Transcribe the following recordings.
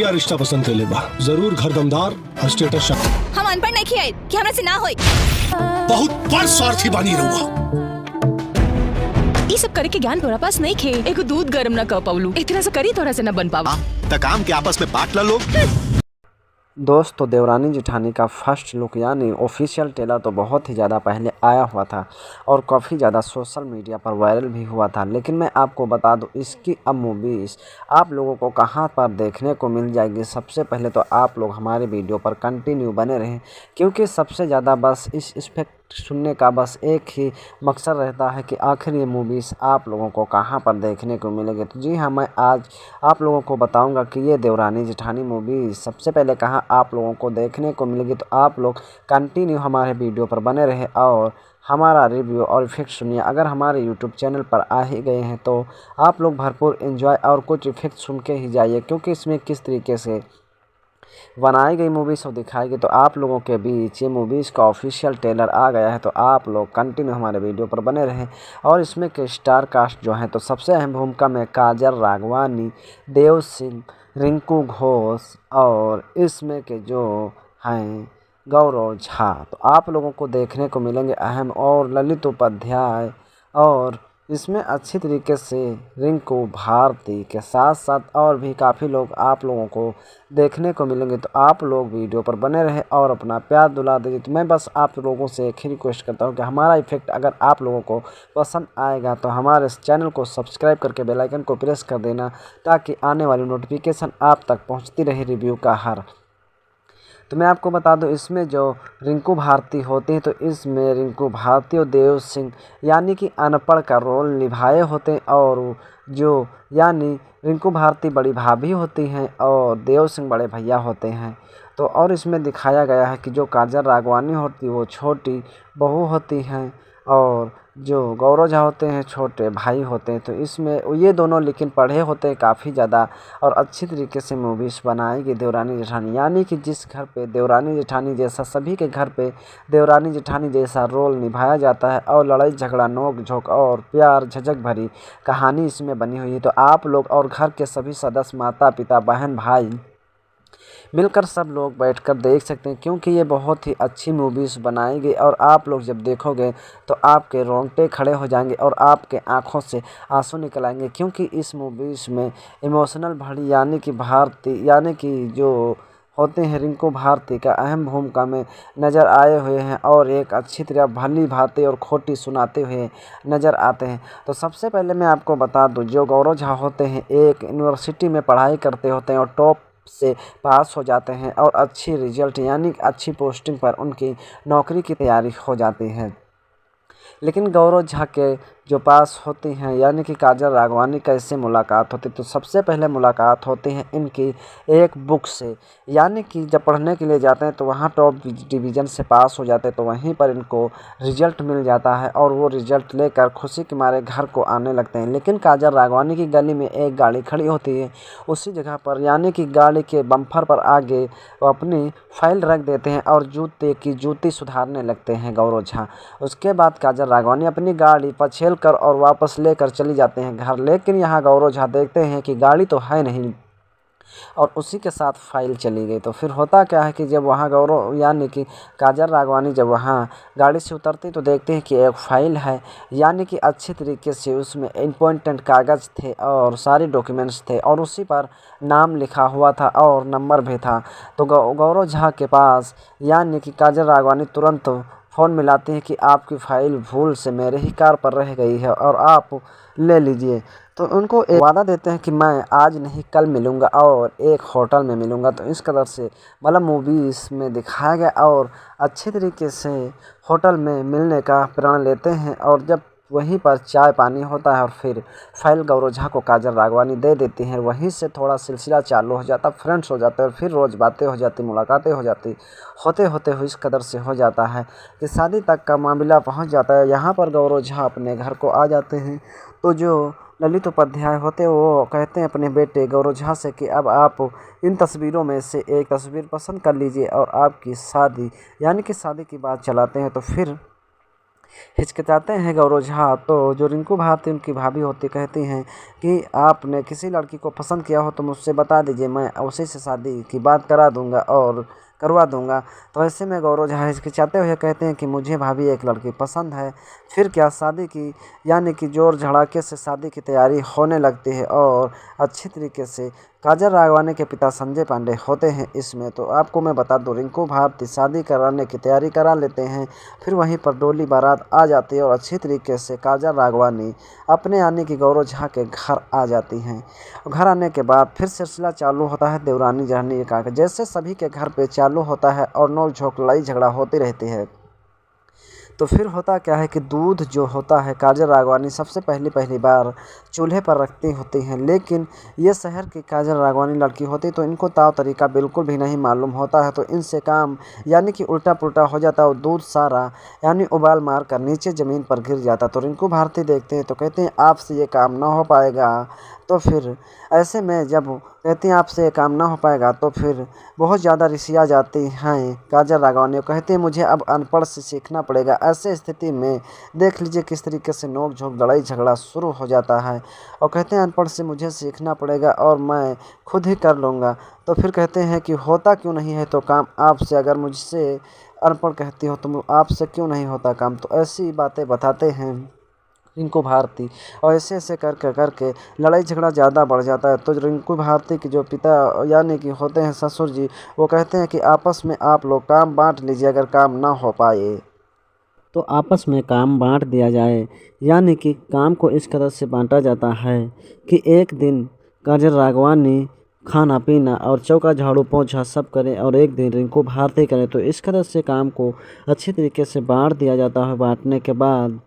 घटिया रिश्ता पसंद कर लेबा, जरूर घर दमदार और स्टेटस शा। हम अनपढ़ नहीं खियाए कि हमरा से ना होई। बहुत बड़ स्वार्थी बानी रहुआ। ये सब करे के ज्ञान तोरा पास नहीं खे। एगो दूध गरम ना कर पावलू, इतना से करी तोरा से ना बन पावा। त काम के आपस में बांट ला लोग। दोस्तों, देवरानी जेठानी का फर्स्ट लुक यानी ऑफिशियल ट्रेलर तो बहुत ही ज़्यादा पहले आया हुआ था और काफ़ी ज़्यादा सोशल मीडिया पर वायरल भी हुआ था। लेकिन मैं आपको बता दूं, इसकी अब मूवीज़ आप लोगों को कहां पर देखने को मिल जाएगी। सबसे पहले तो आप लोग हमारे वीडियो पर कंटिन्यू बने रहें, क्योंकि सबसे ज़्यादा बस इस इफेक्ट सुनने का बस एक ही मकसद रहता है कि आखिर ये मूवीज़ आप लोगों को कहां पर देखने को मिलेगी। तो जी हाँ, मैं आज आप लोगों को बताऊंगा कि ये देवरानी जेठानी मूवी सबसे पहले कहां आप लोगों को देखने को मिलेगी। तो आप लोग कंटिन्यू हमारे वीडियो पर बने रहे और हमारा रिव्यू और इफेक्ट सुनिए। अगर हमारे यूट्यूब चैनल पर आ ही गए हैं तो आप लोग भरपूर एंजॉय और कुछ इफेक्ट सुन के ही जाइए, क्योंकि इसमें किस तरीके से बनाई गई मूवीज़ को दिखाई गई। तो आप लोगों के बीच ये मूवीज़ का ऑफिशियल ट्रेलर आ गया है, तो आप लोग कंटिन्यू हमारे वीडियो पर बने रहें। और इसमें के स्टार कास्ट जो हैं, तो सबसे अहम भूमिका में काजल राघवानी, देव सिंह, रिंकू घोष और इसमें के जो हैं गौरव झा। तो आप लोगों को देखने को मिलेंगे अहम और ललित उपाध्याय, और इसमें अच्छी तरीके से रिंकू भारती के साथ साथ और भी काफ़ी लोग आप लोगों को देखने को मिलेंगे। तो आप लोग वीडियो पर बने रहें और अपना प्यार दुला दीजिए। तो मैं बस आप लोगों से एक ही रिक्वेस्ट करता हूं कि हमारा इफेक्ट अगर आप लोगों को पसंद आएगा तो हमारे इस चैनल को सब्सक्राइब करके बेल आइकन को प्रेस कर देना, ताकि आने वाली नोटिफिकेशन आप तक पहुँचती रहे रिव्यू का हर। तो मैं आपको बता दूं, इसमें जो रिंकू भारती होती हैं, तो इसमें रिंकू भारती और देव सिंह यानी कि अनपढ़ का रोल निभाए होते हैं, और जो यानी रिंकू भारती बड़ी भाभी होती हैं और देव सिंह बड़े भैया होते हैं। तो और इसमें दिखाया गया है कि जो काजल राघवानी होती है वो छोटी बहू होती हैं और जो गौरव झा होते हैं छोटे भाई होते हैं। तो इसमें ये दोनों लेकिन पढ़े होते हैं काफ़ी ज़्यादा, और अच्छी तरीके से मूवीज़ बनाएगी देवरानी जेठानी, यानी कि जिस घर पे देवरानी जेठानी जैसा, सभी के घर पे देवरानी जेठानी जैसा रोल निभाया जाता है और लड़ाई झगड़ा नोक झोंक और प्यार झझक भरी कहानी इसमें बनी हुई है। तो आप लोग और घर के सभी सदस्य, माता पिता बहन भाई मिलकर सब लोग बैठकर देख सकते हैं, क्योंकि ये बहुत ही अच्छी मूवीज़ बनाएगी और आप लोग जब देखोगे तो आपके रोंगटे खड़े हो जाएंगे और आपके आंखों से आंसू निकल आएंगे, क्योंकि इस मूवीज़ में इमोशनल भरी यानी कि भारती यानी कि जो होते हैं रिंकू भारती का अहम भूमिका में नज़र आए हुए हैं और एक अच्छी तरह भली भांति और खोटी सुनाते हुए नज़र आते हैं। तो सबसे पहले मैं आपको बता दूं, जो गौरव झा होते हैं एक यूनिवर्सिटी में पढ़ाई करते होते हैं और टॉप से पास हो जाते हैं और अच्छी रिजल्ट यानी अच्छी पोस्टिंग पर उनकी नौकरी की तैयारी हो जाती है। लेकिन गौरव झा के जो पास होती हैं यानी कि काजल राघवानी कैसे मुलाकात होती, तो सबसे पहले मुलाकात होती है इनकी एक बुक से, यानी कि जब पढ़ने के लिए जाते हैं तो वहाँ टॉप डिवीज़न से पास हो जाते हैं, तो वहीं पर इनको रिजल्ट मिल जाता है और वो रिजल्ट लेकर खुशी के मारे घर को आने लगते हैं। लेकिन काजल राघवानी की गली में एक गाड़ी खड़ी होती है, उसी जगह पर यानी कि गाड़ी के बम्पर पर आगे वो अपनी फाइल रख देते हैं और जूते की जूती सुधारने लगते हैं गौरव झा। उसके बाद काजल राघवानी अपनी गाड़ी पछेल कर और वापस लेकर चली जाते हैं घर। लेकिन यहाँ गौरव झा देखते हैं कि गाड़ी तो है नहीं और उसी के साथ फाइल चली गई। तो फिर होता क्या है कि जब वहाँ गौरव यानी कि काजल राघवानी जब वहाँ गाड़ी से उतरती तो देखते हैं कि एक फ़ाइल है, यानी कि अच्छी तरीके से उसमें इम्पोर्टेंट कागज़ थे और सारे डॉक्यूमेंट्स थे और उसी पर नाम लिखा हुआ था और नंबर भी था। तो गौरव झा के पास यानी कि काजल राघवानी तुरंत फ़ोन मिलाती है कि आपकी फ़ाइल भूल से मेरे ही कार पर रह गई है और आप ले लीजिए। तो उनको एक वादा देते हैं कि मैं आज नहीं कल मिलूँगा और एक होटल में मिलूँगा। तो इस कदर से मतलब मूवीज़ में दिखाया गया और अच्छे तरीके से होटल में मिलने का प्रण लेते हैं और जब वहीं पर चाय पानी होता है और फिर फाइल गौरव झा को काजल राघवानी दे देती हैं। वहीं से थोड़ा सिलसिला चालू हो जाता, फ्रेंड्स हो जाते हैं और फिर रोज़ बातें हो जाती, मुलाकातें हो जाती, होते होते हुए इस कदर से हो जाता है कि शादी तक का मामला पहुंच जाता है। यहाँ पर गौरव झा अपने घर को आ जाते हैं। तो जो ललित उपाध्याय होते हैं वो कहते हैं अपने बेटे गौरव झा से कि अब आप इन तस्वीरों में से एक तस्वीर पसंद कर लीजिए और आपकी शादी यानी कि शादी की बात चलाते हैं। तो फिर हिचकिचाते हैं गौरव झा। तो जो रिंकू भारती उनकी भाभी होती कहती हैं कि आपने किसी लड़की को पसंद किया हो तो मुझसे बता दीजिए, मैं उसी से शादी की बात करवा दूंगा। तो ऐसे में गौरव झा हिचकिचाते हुए कहते हैं कि मुझे भाभी एक लड़की पसंद है। फिर क्या शादी की यानी कि जोर झड़ाके से शादी की तैयारी होने लगती है और अच्छी तरीके से काजल राघवानी के पिता संजय पांडे होते हैं इसमें। तो आपको मैं बता दूं, रिंकू भारती शादी कराने की तैयारी करा लेते हैं। फिर वहीं पर डोली बारात आ जाती है और अच्छी तरीके से काजल राघवानी अपने यानी कि गौरव झा के घर आ जाती हैं। घर आने के बाद फिर सिलसिला चालू होता है देवरानी जहानी का, जैसे सभी के घर पे चालू होता है और नोक झोंक लड़ाई झगड़ा होती रहती है। तो फिर होता क्या है कि दूध जो होता है काजल राघवानी सबसे पहली बार चूल्हे पर रखती होती हैं, लेकिन ये शहर की काजल राघवानी लड़की होती तो इनको ताव तरीका बिल्कुल भी नहीं मालूम होता है। तो इनसे काम यानी कि उल्टा पुल्टा हो जाता और दूध सारा यानी उबाल मार कर नीचे ज़मीन पर गिर जाता। तो रिंकू भारती देखते हैं तो कहते हैं आपसे ये काम ना हो पाएगा। तो फिर ऐसे में जब कहती हैं आपसे ये काम ना हो पाएगा तो फिर बहुत ज़्यादा रिसिया जाती हैं काजल राघवानी। कहती हैं मुझे अब अनपढ़ से सीखना पड़ेगा। ऐसे स्थिति में देख लीजिए किस तरीके से नोक झोंक लड़ाई झगड़ा शुरू हो जाता है और कहते हैं अनपढ़ से मुझे सीखना पड़ेगा और मैं खुद ही कर लूँगा। तो फिर कहते हैं कि होता क्यों नहीं है तो काम आपसे, अगर मुझसे अनपढ़ कहती हो तो आपसे क्यों नहीं होता काम। तो ऐसी बातें बताते हैं रिंकू भारती और ऐसे करके लड़ाई झगड़ा ज़्यादा बढ़ जाता है। तो रिंकू भारती के जो पिता यानी कि होते हैं ससुर जी, वो कहते हैं कि आपस में आप लोग काम बांट लीजिए, अगर काम ना हो पाए तो आपस में काम बांट दिया जाए। यानी कि काम को इस कदर से बांटा जाता है कि एक दिन काजल राघवानी खाना पीना और चौका झाड़ू पोंछा सब करें और एक दिन रिंकू भारती करें। तो इस कदर से काम को अच्छी तरीके से बांट दिया जाता है। बांटने के बाद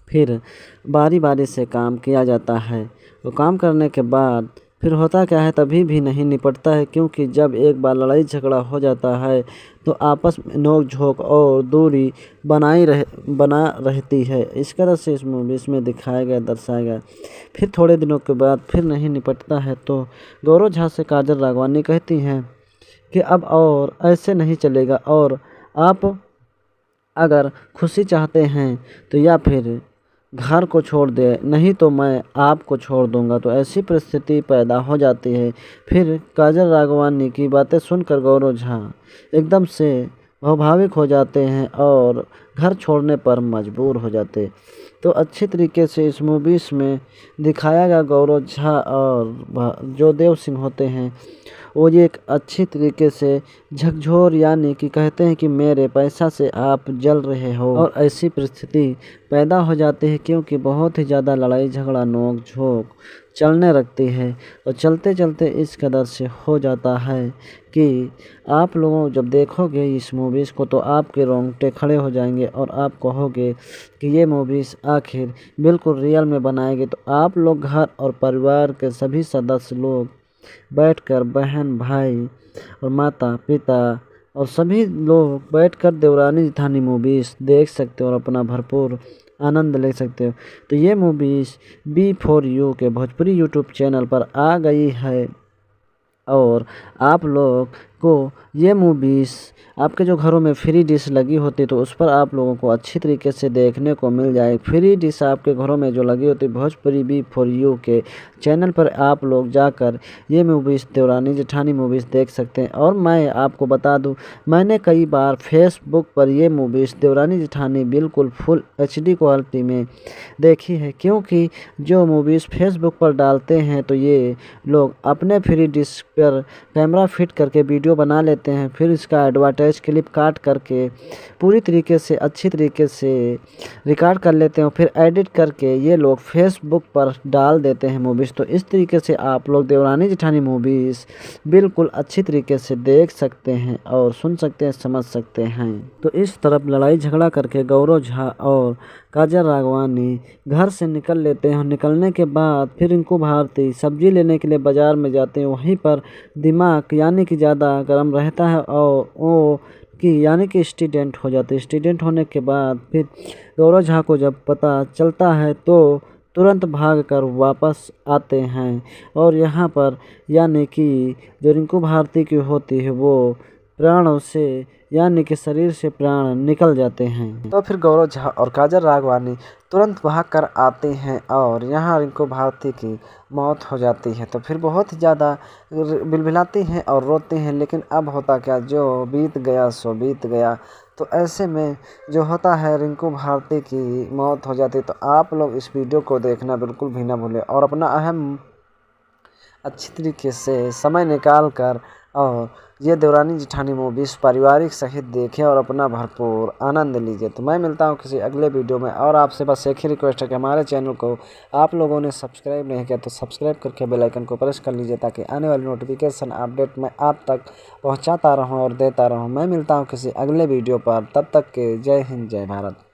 फिर बारी बारी से काम किया जाता है। तो काम करने के बाद फिर होता क्या है तभी भी नहीं निपटता है, क्योंकि जब एक बार लड़ाई झगड़ा हो जाता है तो आपस में नोक झोंक और दूरी बना रहती है। इस तरह से इस मूवी में दिखाया गया, दर्शाया गया। फिर थोड़े दिनों के बाद फिर नहीं निपटता है तो गौरव झा से काजल राघवानी कहती हैं कि अब और ऐसे नहीं चलेगा और आप अगर खुशी चाहते हैं तो या फिर घर को छोड़ दे, नहीं तो मैं आपको छोड़ दूंगा। तो ऐसी परिस्थिति पैदा हो जाती है। फिर काजल राघवानी की बातें सुनकर गौरव झा एकदम से प्रभावित हो जाते हैं और घर छोड़ने पर मजबूर हो जाते। तो अच्छी तरीके से इस मूवीज़ में दिखाया गया गौरव झा और जो देव सिंह होते हैं वो ये एक अच्छी तरीके से झकझोर यानी कि कहते हैं कि मेरे पैसा से आप जल रहे हो और ऐसी परिस्थिति पैदा हो जाती है, क्योंकि बहुत ही ज़्यादा लड़ाई झगड़ा नोक झोंक चलने लगती है और चलते चलते इस कदर से हो जाता है कि आप लोगों जब देखोगे इस मूवीज़ को तो आपके रोंगटे खड़े हो जाएंगे और आप कहोगे कि ये मूवीज़ आखिर बिल्कुल रियल में बनाए गए। तो आप लोग घर और परिवार के सभी सदस्य लोग बैठकर बहन भाई और माता पिता और सभी लोग बैठकर देवरानी जेठानी मूवीज़ देख सकते हो और अपना भरपूर आनंद ले सकते हो। तो ये मूवीज़ B4U के भोजपुरी यूट्यूब चैनल पर आ गई है और आप लोग को ये मूवीज़ आपके जो घरों में फ्री डिश लगी होती तो उस पर आप लोगों को अच्छी तरीके से देखने को मिल जाए। फ्री डिश आपके घरों में जो लगी होती भोजपुरी B4U के चैनल पर आप लोग जाकर ये मूवीज़ देवरानी जेठानी मूवीज़ देख सकते हैं। और मैं आपको बता दूं, मैंने कई बार फेसबुक पर ये मूवीज़ देवरानी जेठानी बिल्कुल फुल HD क्वालिटी में देखी है, क्योंकि जो मूवीज़ फेसबुक पर डालते हैं तो ये लोग अपने फ्री डिश पर कैमरा फिट करके वीडियो बना लेते हैं, फिर इसका एडवर्टाइज क्लिप काट करके पूरी तरीके से अच्छी तरीके से रिकॉर्ड कर लेते हैं, फिर एडिट करके ये लोग फेसबुक पर डाल देते हैं मूवीज़। तो इस तरीके से आप लोग देवरानी जेठानी मूवीज़ बिल्कुल अच्छी तरीके से देख सकते हैं और सुन सकते हैं, समझ सकते हैं। तो इस तरफ लड़ाई झगड़ा करके गौरव झा और काजल राघवानी घर से निकल लेते हैं। निकलने के बाद फिर रिंकू भारती सब्जी लेने के लिए बाज़ार में जाते हैं। वहीं पर दिमाग यानी कि ज़्यादा गर्म रहता है और वो कि यानी कि स्टूडेंट हो जाते हैं। स्टूडेंट होने के बाद फिर गौरव झा को जब पता चलता है तो तुरंत भागकर वापस आते हैं और यहाँ पर यानी कि जो रिंकू भारती की होती है वो प्राणों से यानी कि शरीर से प्राण निकल जाते हैं। तो फिर गौरव झा और काजल राघवानी तुरंत भाग कर आते हैं और यहाँ रिंकू भारती की मौत हो जाती है। तो फिर बहुत ही ज़्यादा बिलबिलाते हैं और रोते हैं, लेकिन अब होता क्या, जो बीत गया सो बीत गया। तो ऐसे में जो होता है, रिंकू भारती की मौत हो जाती है। तो आप लोग इस वीडियो को देखना बिल्कुल भी ना भूलें और अपना अहम अच्छी तरीके से समय निकाल कर और ये देवरानी जेठानी मूवीज़ पारिवारिक सहित देखें और अपना भरपूर आनंद लीजिए। तो मैं मिलता हूँ किसी अगले वीडियो में और आपसे बस एक ही रिक्वेस्ट है कि हमारे चैनल को आप लोगों ने सब्सक्राइब नहीं किया तो सब्सक्राइब करके बेल आइकन को प्रेस कर लीजिए, ताकि आने वाली नोटिफिकेशन अपडेट मैं आप तक पहुँचाता रहूँ और देता रहूँ। मैं मिलता हूँ किसी अगले वीडियो पर, तब तक के जय हिंद जय भारत।